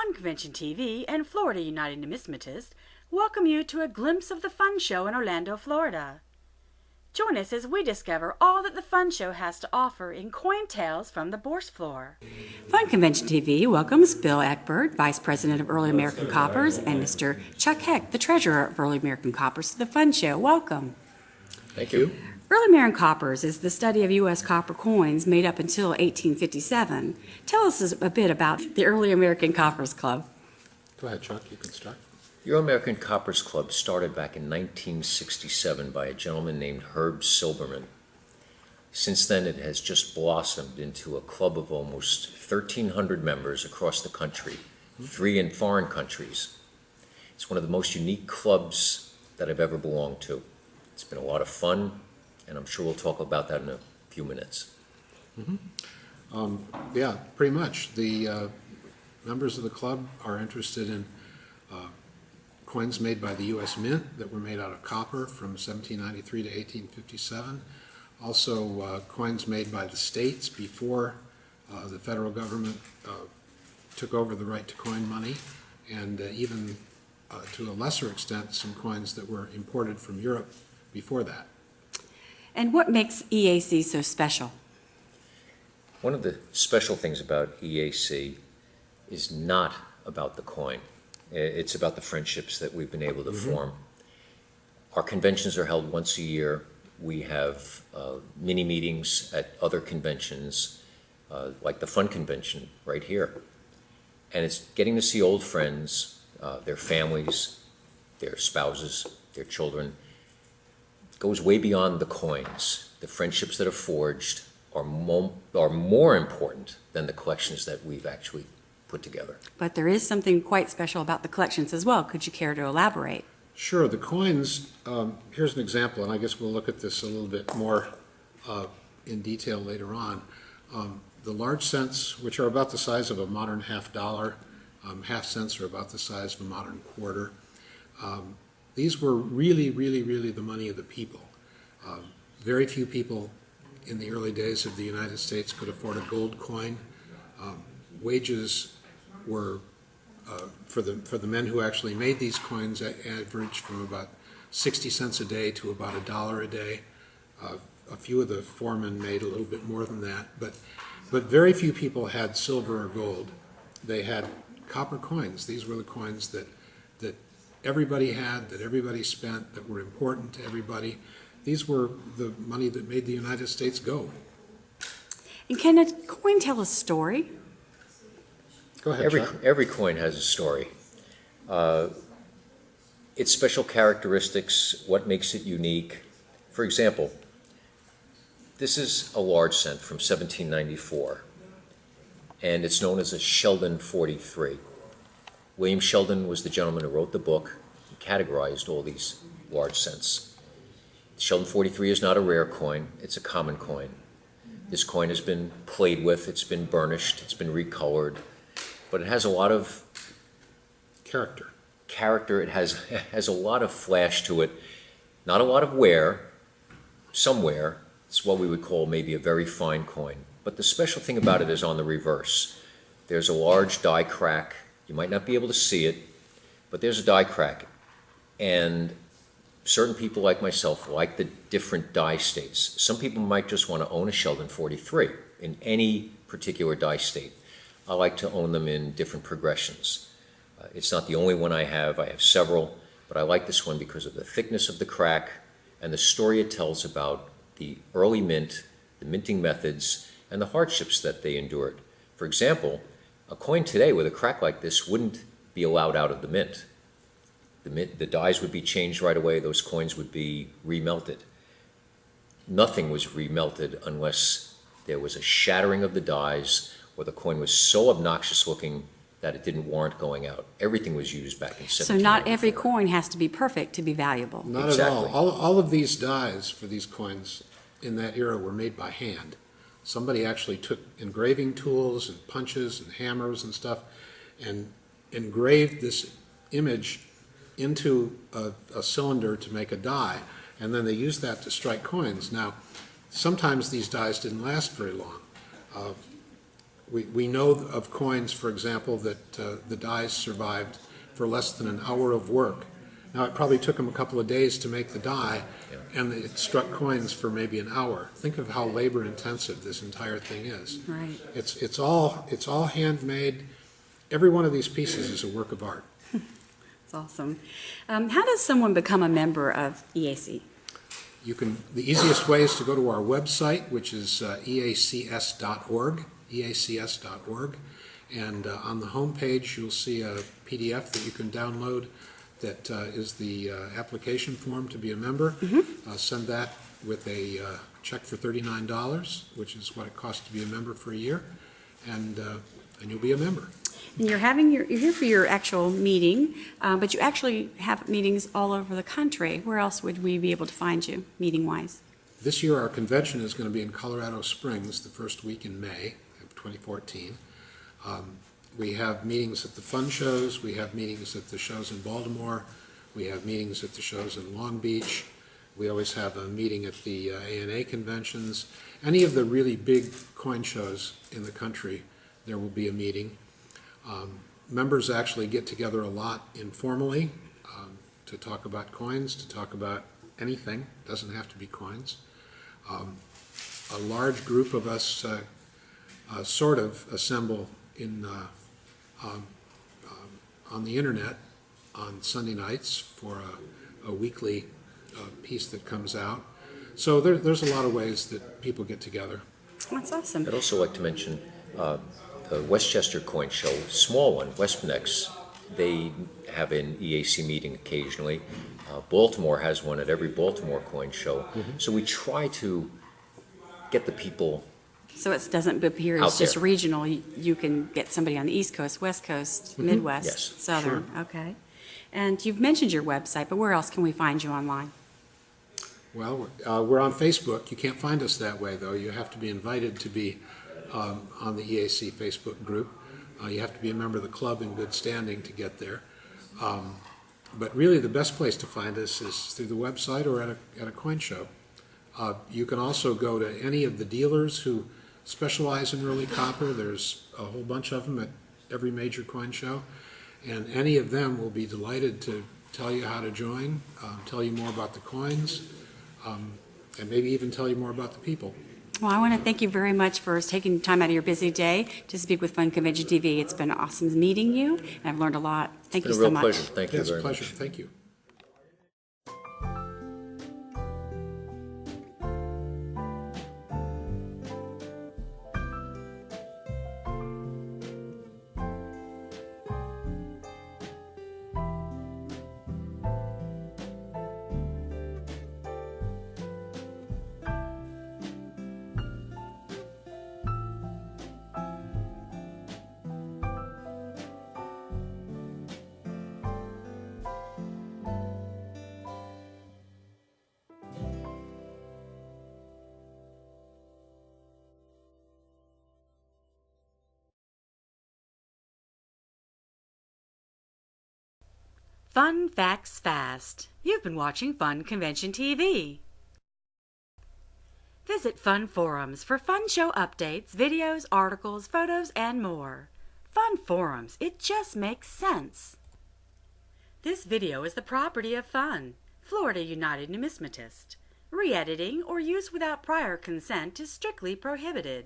Fun Convention TV and Florida United Numismatists welcome you to a glimpse of the Fun Show in Orlando, Florida. Join us as we discover all that the Fun Show has to offer in coin tales from the Bourse floor. Fun Convention TV welcomes Bill Eckberg, Vice President of Early American Coppers, and Mr. Chuck Heck, the Treasurer of Early American Coppers, to the Fun Show. Welcome. Thank you. Early American Coppers is the study of U.S. copper coins made up until 1857. Tell us a bit about the Early American Coppers Club. Go ahead, Chuck. You can start. The Early American Coppers Club started back in 1967 by a gentleman named Herb Silberman. Since then, it has just blossomed into a club of almost 1,300 members across the country, 3 in foreign countries. It's one of the most unique clubs that I've ever belonged to. It's been a lot of fun, and I'm sure we'll talk about that in a few minutes. Yeah, pretty much. The members of the club are interested in coins made by the U.S. Mint that were made out of copper from 1793 to 1857. Also, coins made by the states before the federal government took over the right to coin money, and even to a lesser extent, some coins that were imported from Europe before that. And what makes EAC so special? One of the special things about EAC is not about the coin. It's about the friendships that we've been able to form. Our conventions are held once a year. We have mini meetings at other conventions, like the Fun Convention right here. And it's getting to see old friends, their families, their spouses, their children. It goes way beyond the coins. The friendships that are forged are more important than the collections that we've actually put together. But there is something quite special about the collections as well. Could you care to elaborate? Sure. The coins, here's an example, and I guess we'll look at this a little bit more in detail later on. The large cents, which are about the size of a modern $half, half cents are about the size of a modern quarter. These were really, really, really the money of the people. Very few people in the early days of the United States could afford a gold coin. Wages were, for the men who actually made these coins, averaged from about 60 cents a day to about $1 a day. A few of the foremen made a little bit more than that, but very few people had silver or gold. They had copper coins. These were the coins that everybody had, that everybody spent, that were important to everybody. These were the money that made the United States go. And can a coin tell a story? Go ahead, Chuck. Every coin has a story. Its special characteristics, what makes it unique. For example, this is a large cent from 1794, and it's known as a Sheldon 43. William Sheldon was the gentleman who wrote the book and categorized all these large cents. Sheldon 43 is not a rare coin, it's a common coin. This coin has been played with, it's been burnished, it's been recolored, but it has a lot of Character. It has a lot of flash to it, not a lot of wear, some wear. It's what we would call maybe a very fine coin. But the special thing about it is on the reverse. There's a large die crack. You might not be able to see it, but there's a die crack. And certain people like myself like the different die states. Some people might just want to own a Sheldon 43 in any particular die state. I like to own them in different progressions. It's not the only one I have several, but I like this one because of the thickness of the crack and the story it tells about the early mint, the minting methods, and the hardships that they endured. For example, a coin today with a crack like this wouldn't be allowed out of the mint. The dies would be changed right away, those coins would be remelted. Nothing was remelted unless there was a shattering of the dies or the coin was so obnoxious looking that it didn't warrant going out. Everything was used back in 1794. So not every coin has to be perfect to be valuable. Not Exactly. at all. All of these dies for these coins in that era were made by hand. Somebody actually took engraving tools and punches and hammers and stuff and engraved this image into a cylinder to make a die, and then they used that to strike coins. Now, sometimes these dies didn't last very long. We know of coins, for example, that the dies survived for less than an hour of work. Now, it probably took them a couple of days to make the die, and it struck coins for maybe an hour. Think of how labor-intensive this entire thing is. Right. It's all handmade. Every one of these pieces is a work of art. That's awesome. How does someone become a member of EAC? The easiest way is to go to our website, which is eacs.org, eacs.org, and on the home page you'll see a PDF that you can download that is the application form to be a member. Send that with a check for $39, which is what it costs to be a member for a year, and you'll be a member. And you're here for your actual meeting, but you actually have meetings all over the country. Where else would we be able to find you, meeting-wise? This year our convention is going to be in Colorado Springs the first week in May of 2014. We have meetings at the fun shows, we have meetings at the shows in Baltimore, we have meetings at the shows in Long Beach, we always have a meeting at the ANA conventions. Any of the really big coin shows in the country, there will be a meeting. Members actually get together a lot informally to talk about coins, to talk about anything. It doesn't have to be coins. A large group of us sort of assemble on the internet on Sunday nights for a weekly piece that comes out. So there's a lot of ways that people get together. That's awesome. I'd also like to mention the Westchester Coin Show, small one, Westpnex. They have an EAC meeting occasionally. Baltimore has one at every Baltimore Coin Show. So we try to get the people. So it doesn't appear Out it's just there. regional. You can get somebody on the East Coast, West Coast, Midwest, Yes. Southern. Okay. And you've mentioned your website, but where else can we find you online? Well, we're on Facebook. You can't find us that way, though. You have to be invited to be on the EAC Facebook group. You have to be a member of the club in good standing to get there. But really the best place to find us is through the website or at a coin show. You can also go to any of the dealers who specialize in early copper. There's a whole bunch of them at every major coin show, and any of them will be delighted to tell you how to join, tell you more about the coins, and maybe even tell you more about the people. Well, I want to thank you very much for taking time out of your busy day to speak with Fun Convention TV. It's been awesome meeting you, and I've learned a lot. Thank you It's been so a real much. pleasure. Thank you It's a very pleasure. much. Thank you. Fun Facts Fast. You've been watching Fun Convention TV. Visit Fun Forums for fun show updates, videos, articles, photos, and more. Fun Forums, it just makes sense. This video is the property of Fun, Florida United Numismatist. Re-editing or use without prior consent is strictly prohibited.